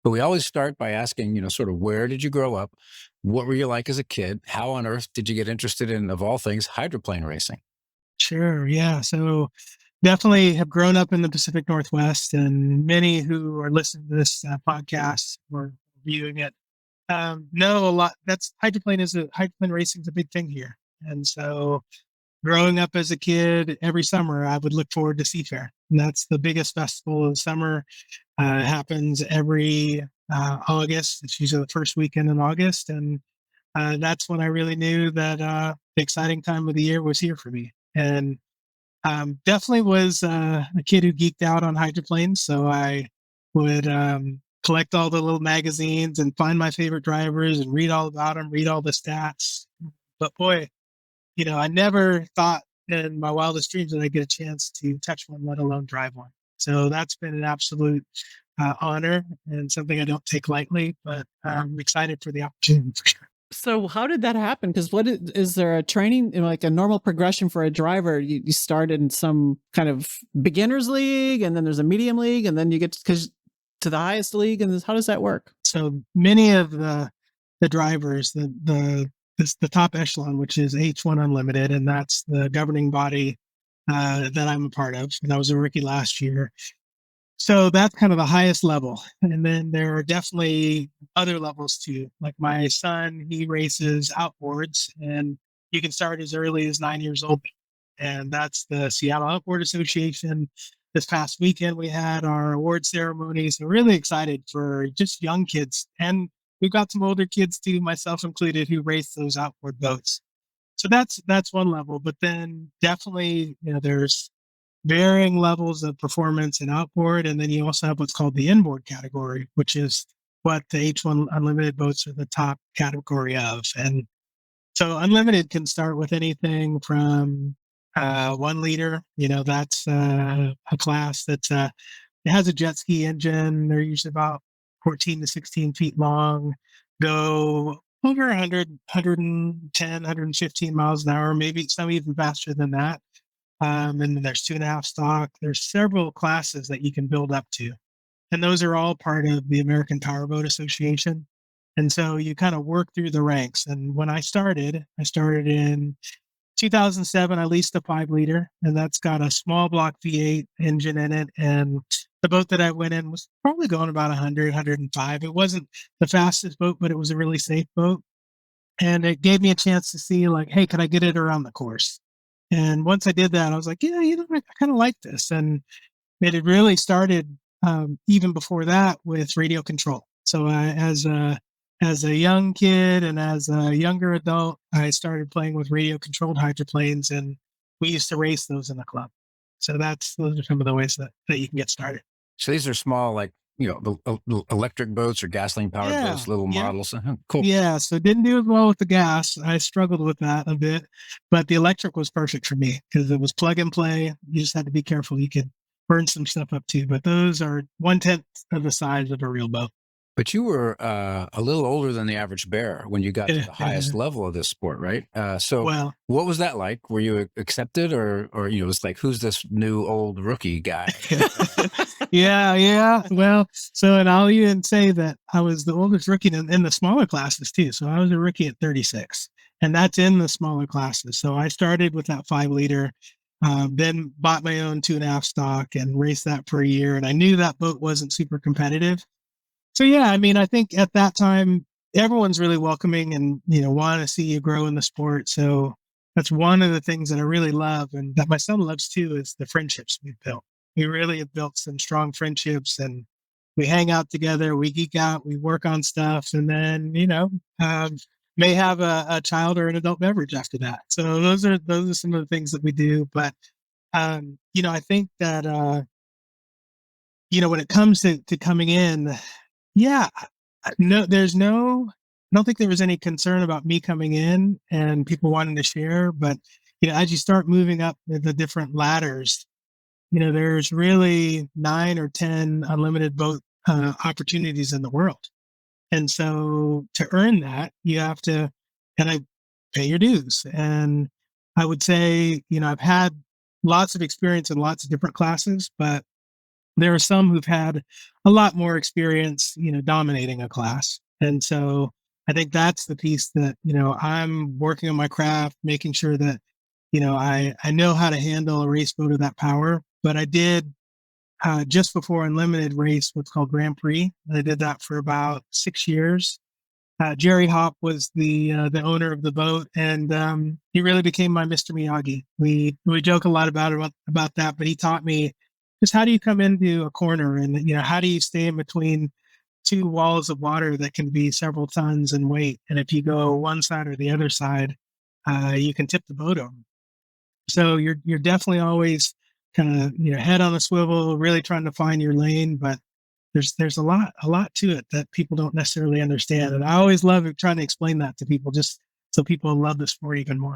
But we always start by asking, sort of where did you grow up? What were you like as a kid? How on earth did you get interested in, of all things, hydroplane racing? Sure. Yeah. So definitely have grown up in the Pacific Northwest, and many who are listening to this podcast or viewing it know a lot. That's hydroplane racing is a big thing here. And so growing up as a kid, every summer I would look forward to Seafair. And that's the biggest festival of the summer. It happens every August. It's usually the first weekend in August. And that's when I really knew that the exciting time of the year was here for me. And definitely was a kid who geeked out on hydroplanes. So I would collect all the little magazines and find my favorite drivers and read all about them, read all the stats. But boy, I never thought in my wildest dreams that I'd get a chance to touch one, let alone drive one. So that's been an absolute honor and something I don't take lightly, but I'm excited for the opportunity for sure. So how did that happen? Because is there a training, like a normal progression for a driver? You start in some kind of beginners league, and then there's a medium league, and then you get to the highest league. And how does that work? So many of the drivers, the top echelon, which is H1 Unlimited, and that's the governing body that I'm a part of. And I was a rookie last year. So that's kind of the highest level. And then there are definitely other levels too. Like my son, he races outboards, and you can start as early as 9 years old. And that's the Seattle Outboard Association. This past weekend, we had our award ceremony. So really excited for just young kids. And we've got some older kids too, myself included, who race those outboard boats. So that's one level. But then definitely, there's varying levels of performance in outboard. And then you also have what's called the inboard category, which is what the H1 Unlimited boats are the top category of. And so Unlimited can start with anything from 1 liter. That's a class that's it has a jet ski engine. They're usually about 14 to 16 feet long, go over 100, 110, 115 miles an hour, maybe some even faster than that. And then there's 2.5 stock. There's several classes that you can build up to. And those are all part of the American Powerboat Association. And so you kind of work through the ranks. And when I started in 2007. I leased a 5 liter, and that's got a small block V8 engine in it. And the boat that I went in was probably going about 100, 105. It wasn't the fastest boat, but it was a really safe boat. And it gave me a chance to see, like, hey, can I get it around the course? And once I did that, I was like, yeah, I kind of like this. And it had really started even before that with radio control. So as a young kid and as a younger adult, I started playing with radio controlled hydroplanes, and we used to race those in the club. So those are some of the ways that you can get started. So these are small, like, the electric boats or gasoline powered Yeah. boats, little Yeah. models. Cool. Yeah. So didn't do as well with the gas. I struggled with that a bit, but the electric was perfect for me because it was plug and play. You just had to be careful. You could burn some stuff up too, but those are 1/10 of the size of a real boat. But you were a little older than the average bear when you got to the highest level of this sport, right? So Well, what was that like? Were you accepted, or it's like, who's this new old rookie guy? yeah. Well, and I'll even say that I was the oldest rookie in the smaller classes too. So I was a rookie at 36, and that's in the smaller classes. So I started with that 5 liter, then bought my own 2.5 stock and raced that for a year. And I knew that boat wasn't super competitive. So yeah, I mean, I think at that time, everyone's really welcoming and, want to see you grow in the sport. So that's one of the things that I really love and that my son loves too, is the friendships we've built. We really have built some strong friendships, and we hang out together, we geek out, we work on stuff, and then, may have a child or an adult beverage after that. So those are some of the things that we do. But, I think that, when it comes to coming in, yeah, no, I don't think there was any concern about me coming in and people wanting to share. But, as you start moving up the different ladders, there's really 9 or 10 unlimited boat opportunities in the world. And so to earn that, you have to kind of pay your dues. And I would say, I've had lots of experience in lots of different classes, but there are some who've had a lot more experience, dominating a class. And so I think that's the piece that, I'm working on my craft, making sure that, I know how to handle a race boat of that power. But I did just before Unlimited race what's called Grand Prix. I did that for about 6 years. Jerry Hop was the owner of the boat, and he really became my Mr. Miyagi. We joke a lot about that, but he taught me just how do you come into a corner, and how do you stay in between two walls of water that can be several tons in weight, and if you go one side or the other side, you can tip the boat over. So you're definitely always kind of head on a swivel, really trying to find your lane, but there's a lot to it that people don't necessarily understand, and I always love trying to explain that to people, just so people love the sport even more.